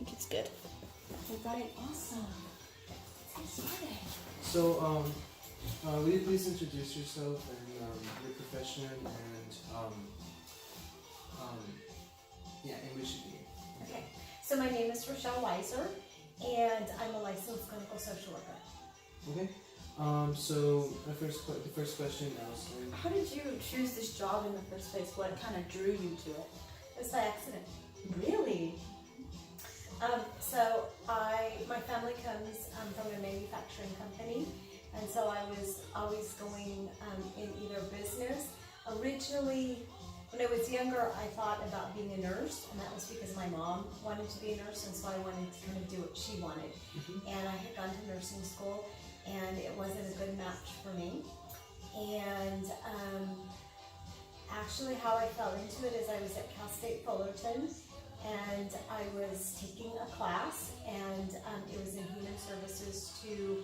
think it's good. Right, awesome. Let's get started. So, will you please introduce yourself and your profession and in which you do? Okay, so my name is Rochelle Weiser, and I'm a licensed clinical social worker. Okay. So the first question, Allison. How did you choose this job in the first place? What kind of drew you to it? It was by accident. Really? So my family comes from a manufacturing company, and so I was always going in either business. Originally, when I was younger, I thought about being a nurse, and that was because my mom wanted to be a nurse, and so I wanted to kind of do what she wanted. And I had gone to nursing school, and it wasn't a good match for me. And actually, how I fell into it is I was at Cal State Fullerton, and I was taking a class, and it was in human services to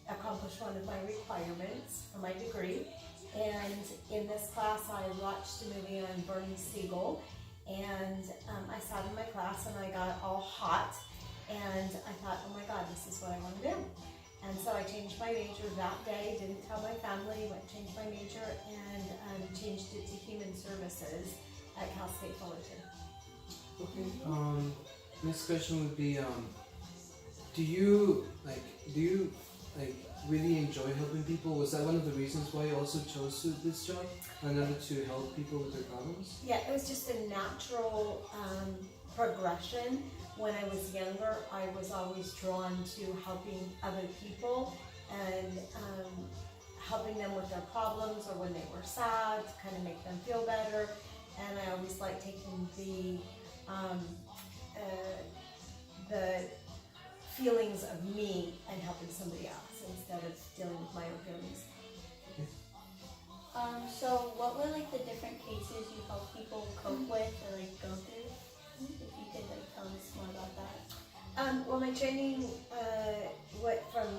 accomplish one of my requirements for my degree. And in this class, I watched a movie on Bernie Siegel, and I sat in my class and I got all hot, and I thought, oh my God, this is what I want to do. And so I changed my major that day, didn't tell my family, changed my major, and changed it to human services at Cal State Fullerton. Okay. Next question would be, do you really enjoy helping people? Was that one of the reasons why you also chose this job, in order to help people with their problems? Yeah, it was just a natural progression. When I was younger, I was always drawn to helping other people and helping them with their problems, or when they were sad, to kind of make them feel better. And I always liked taking the feelings of me and helping somebody else instead of dealing with my own feelings. So what were like the different cases you help people cope with or like go through? If you could like tell us more about that. Well, my training went from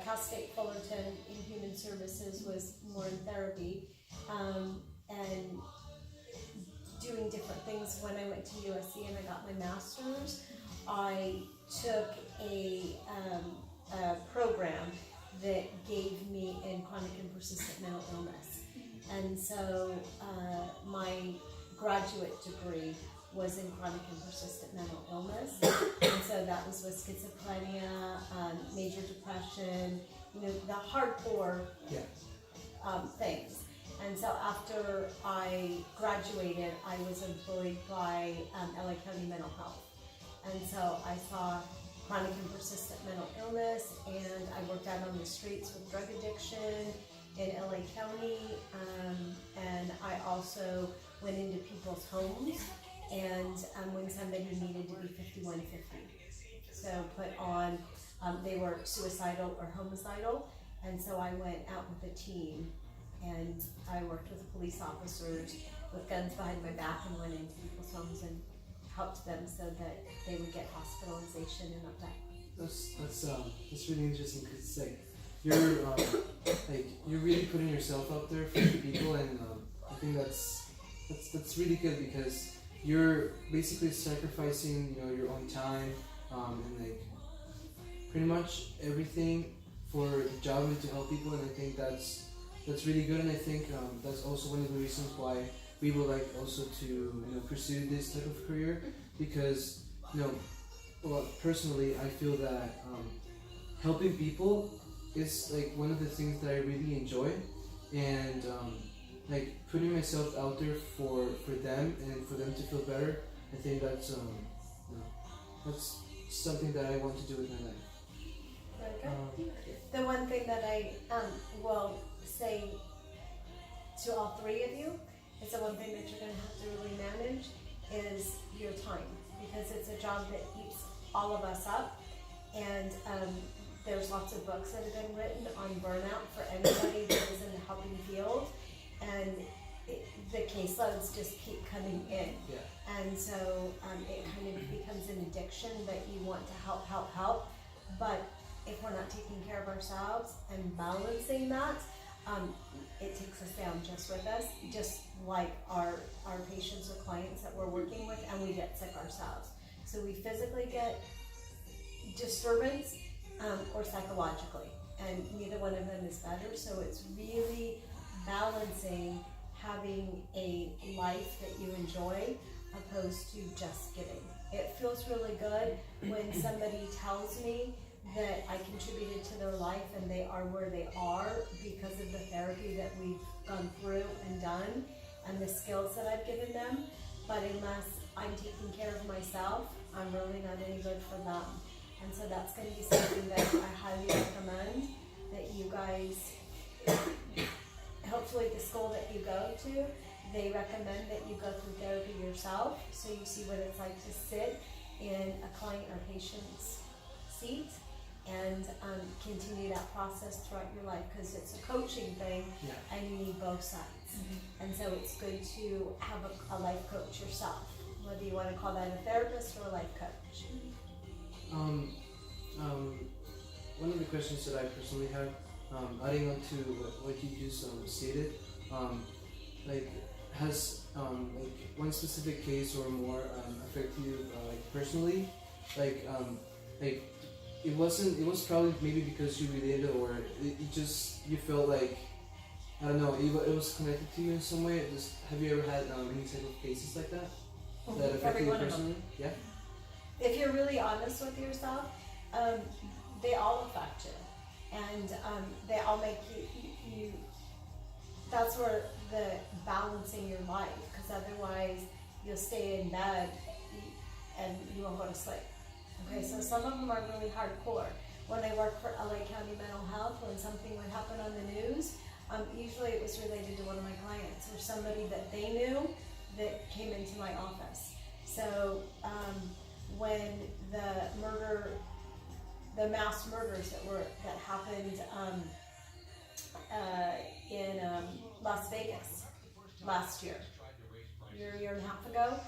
Cal State Fullerton in human services was more in therapy and doing different things. When I went to USC and I got my master's, I took a program that gave me in chronic and persistent mental illness. And so my graduate degree was in chronic and persistent mental illness. And so that was with schizophrenia, major depression, the hardcore things. And so after I graduated, I was employed by LA County Mental Health. And so I saw chronic and persistent mental illness, and I worked out on the streets with drug addiction in LA County. And I also went into people's homes, and when somebody needed to be 5150. So put on, they were suicidal or homicidal, and so I went out with a team, and I worked with police officers with guns behind my back and went into people's homes and helped them so that they would get hospitalization and all that. That's really interesting, because you're really putting yourself out there for the people, and I think that's really good, because you're basically sacrificing your own time and pretty much everything for the job and to help people, and I think that's really good. And I think that's also one of the reasons why we would like also to pursue this type of career, because well, personally I feel that helping people is one of the things that I really enjoy, and putting myself out there for them and for them to feel better. I think that's something that I want to do with my life. Okay. The one thing that I will say to all three of you is the one thing that you're going to have to really manage is your time, because it's a job that eats all of us up, and there's lots of books that have been written on burnout for anybody that is in the helping field, and the caseloads just keep coming in. Yeah. And so it kind of becomes an addiction that you want to help, but if we're not taking care of ourselves and balancing that, it takes us down just with us, just like our patients or clients that we're working with, and we get sick ourselves. So we physically get disturbance or psychologically, and neither one of them is better. So it's really balancing having a life that you enjoy opposed to just giving. It feels really good when somebody tells me that I contributed to their life and they are where they are because of the therapy that we've gone through and done and the skills that I've given them. But unless I'm taking care of myself, I'm really not any good for them. And so that's going to be something that I highly recommend that you guys, hopefully the school that you go to, they recommend that you go through therapy yourself so you see what it's like to sit in a client or patient's seat and continue that process throughout your life, because it's a coaching thing and you need both sides. And so it's good to have a life coach yourself, whether you want to call that a therapist or a life coach. One of the questions that I personally have, adding on to what you just stated, like has like one specific case or more affect you like personally, like it was probably maybe because you related, or it just you felt like, I don't know, it was connected to you in some way. Have you ever had any type of cases like that that affected you personally? Yeah. If you're really honest with yourself, they all affect you, and they all make you. That's where the balancing your life, because otherwise you'll stay in bed and you won't go to sleep. Okay, so some of them are really hardcore. When I worked for LA County Mental Health, when something would happen on the news, usually it was related to one of my clients or somebody that they knew that came into my office. So when the mass murders that happened in Las Vegas last year, year and a half ago,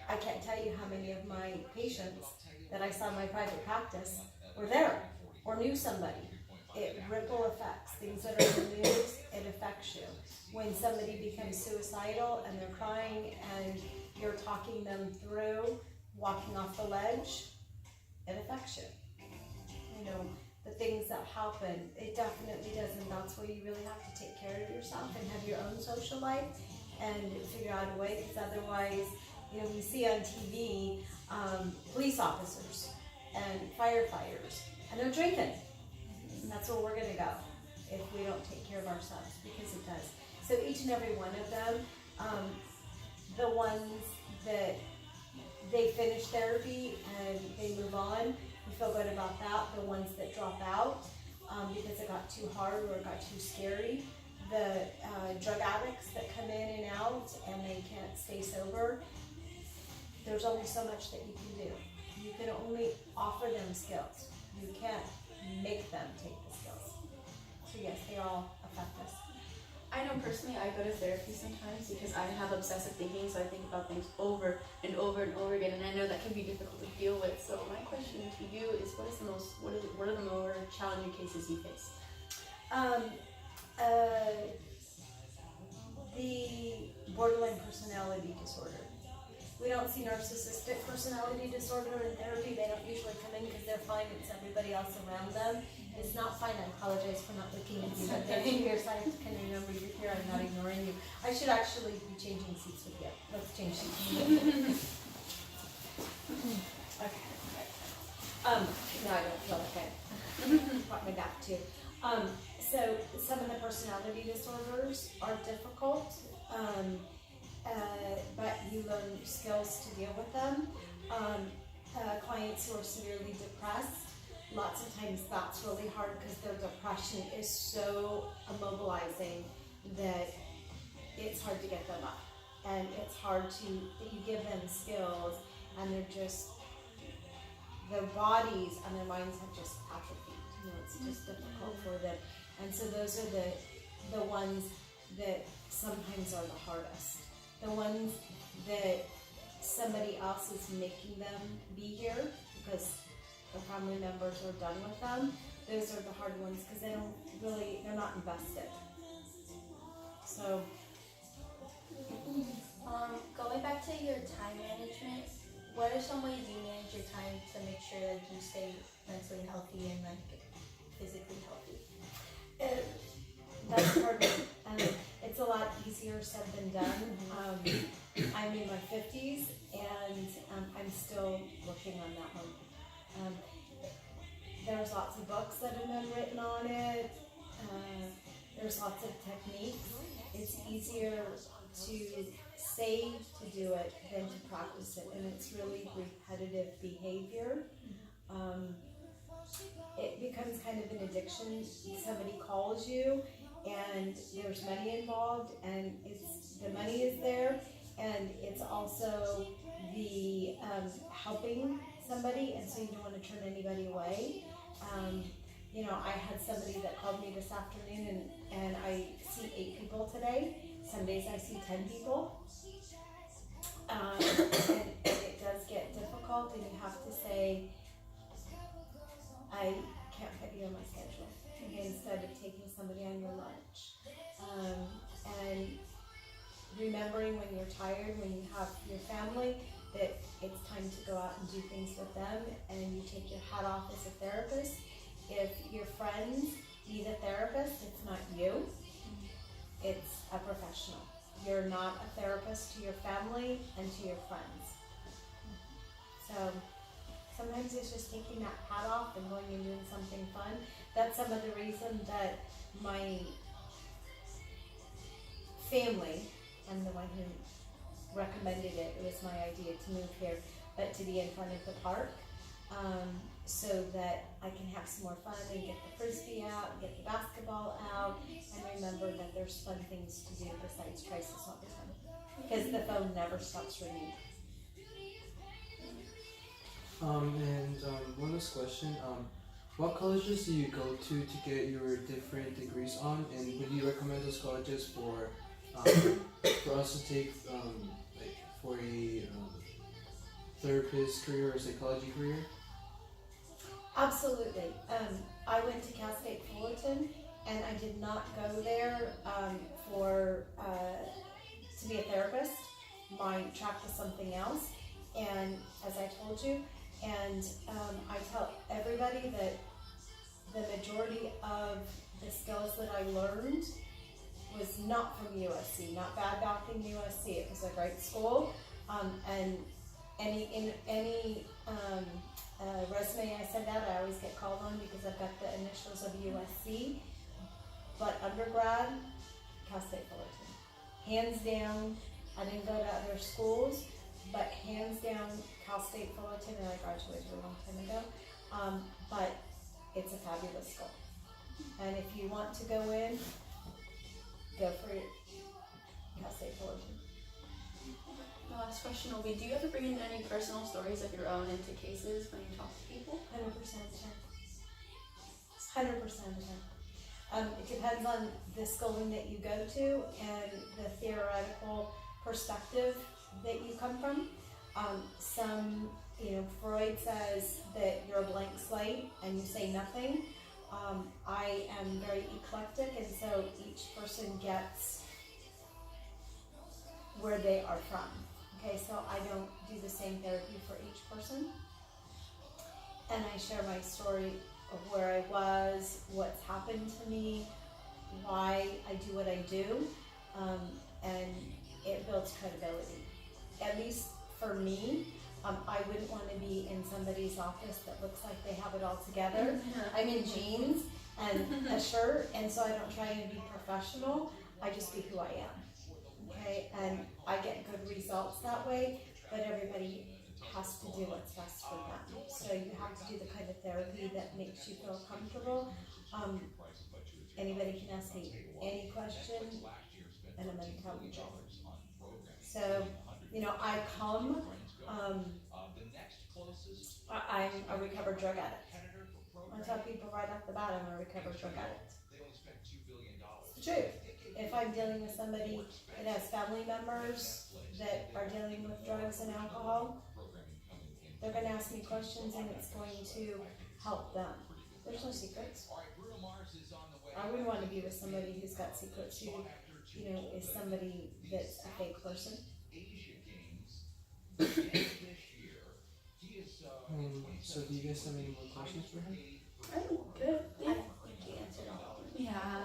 I can't tell you how many of my patients that I saw in my private practice were there or knew somebody. It ripple effects. Things that are in the news, it affects you. When somebody becomes suicidal and they're crying and you're talking them through walking off the ledge, it affects you. You know, the things that happen, it definitely does, and that's where you really have to take care of yourself and have your own social life and figure out a way, because otherwise, you know, we see on TV police officers and firefighters, and they're drinking. And that's where we're going to go if we don't take care of ourselves, because it does. So each and every one of them, the ones that they finish therapy and they move on, we feel good about that. The ones that drop out because it got too hard or it got too scary, the drug addicts that come in and out and they can't stay sober, there's only so much that you can do. You can only offer them skills. You can't make them take the skills. So yes, they all affect us. I know personally I go to therapy sometimes because I have obsessive thinking, so I think about things over and over and over again, and I know that can be difficult to deal with. So my question to you is, what are the more challenging cases you face? The borderline personality disorder. We don't see narcissistic personality disorder in therapy. They don't usually come in because they're fine. It's everybody else around them. It's not fine. I apologize for not looking at you. But there's here, so I can remember you're here. I'm not ignoring you. I should actually be changing seats with you. Let's change seats. Okay. No, I don't feel okay. Brought my back too. So some of the personality disorders are difficult. But you learn skills to deal with them. Clients who are severely depressed, lots of times that's really hard because their depression is so immobilizing that it's hard to get them up. And it's hard you give them skills and they're just, their bodies and their minds have just atrophied. You know, it's just difficult for them. And so those are the ones that sometimes are the hardest. The ones that somebody else is making them be here because the family members are done with them, those are the hard ones because they're not invested. So Going back to your time management, what are some ways you manage your time to make sure that you stay mentally healthy and like physically healthy? that's part of it. It's a lot easier said than done. I'm in my 50s and I'm still working on that one. There's lots of books that have been written on it. There's lots of techniques. It's easier to say to do it than to practice it, and it's really repetitive behavior. It becomes kind of an addiction. Somebody calls you and there's money involved, and it's the money is there, and it's also the helping somebody, and so you don't want to turn anybody away. I had somebody that called me this afternoon, and I see 8 people today. Some days I see 10 people. And it does get difficult, and you have to say, I can't fit you on my schedule, instead of taking somebody on your lunch. And remembering when you're tired, when you have your family, that it's time to go out and do things with them, and you take your hat off as a therapist. If your friends need a therapist, it's not you, it's a professional. You're not a therapist to your family and to your friends. So sometimes it's just taking that hat off and going and doing something fun. That's some of the reason that my family, I'm the one who recommended it. It was my idea to move here, but to be in front of the park, so that I can have some more fun and get the frisbee out, and get the basketball out, and remember that there's fun things to do besides crisis all the time. Because the phone never stops ringing. One last question. What colleges do you go to get your different degrees on, and would you recommend those colleges for us to take, like for a therapist career or psychology career? Absolutely. I went to Cal State Fullerton, and I did not go there to be a therapist. My track was something else, and as I told you, and I tell everybody that the majority of the skills that I learned was not from USC, not bad mouthing USC. It was a great school, and any resume I send out, I always get called on because I've got the initials of USC. But undergrad, Cal State Fullerton, hands down. I didn't go to other schools, but hands down, Cal State Fullerton, and I graduated a long time ago. But it's a fabulous school, and if you want to go in, go for it. Cal State Fullerton. The last question will be, do you ever bring in any personal stories of your own into cases when you talk to people? 100% of the time. 100% of the time. It depends on the schooling that you go to and the theoretical perspective that you come from. Freud says that you're a blank slate and you say nothing. I am very eclectic, and so each person gets where they are from. Okay, so I don't do the same therapy for each person. And I share my story of where I was, what's happened to me, why I do what I do, and it builds credibility. At least for me, I wouldn't want to be in somebody's office that looks like they have it all together. I'm in jeans and a shirt, and so I don't try and be professional. I just be who I am. Okay, and I get good results that way, but everybody has to do what's best for them. So you have to do the kind of therapy that makes you feel comfortable. Anybody can ask me any question, and I'm going to tell you this. So, I come, I'm a recovered drug addict. I tell people right off the bat I'm a recovered drug addict. It's the truth. If I'm dealing with somebody that has family members that are dealing with drugs and alcohol, they're going to ask me questions, and it's going to help them. There's no secrets. I wouldn't want to be with somebody who's got secrets. you know, is somebody that's a fake person. So do you guys have any more questions for him? I'm good. I think you answered all of them. Yeah.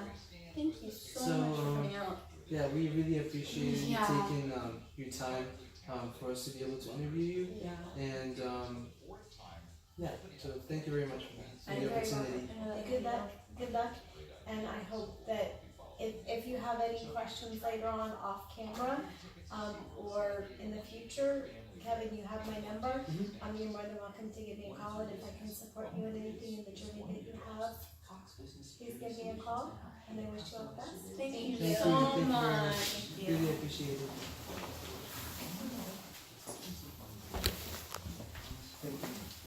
Thank you so So, much for coming out. Yeah, we really appreciate you Yeah. taking your time for us to be able to interview you. Yeah. And yeah, so thank you very much for that. For I'm the very opportunity. welcome. Good luck, and I hope that if you have any questions later on off camera, or in the future, Kevin, you have my number. You're more than welcome to give me a call, and if I can support you in anything in the journey that you have, please give me a call, and I wish you all the best. Thank you Thank you. so Thank you very much. much. Really appreciate it.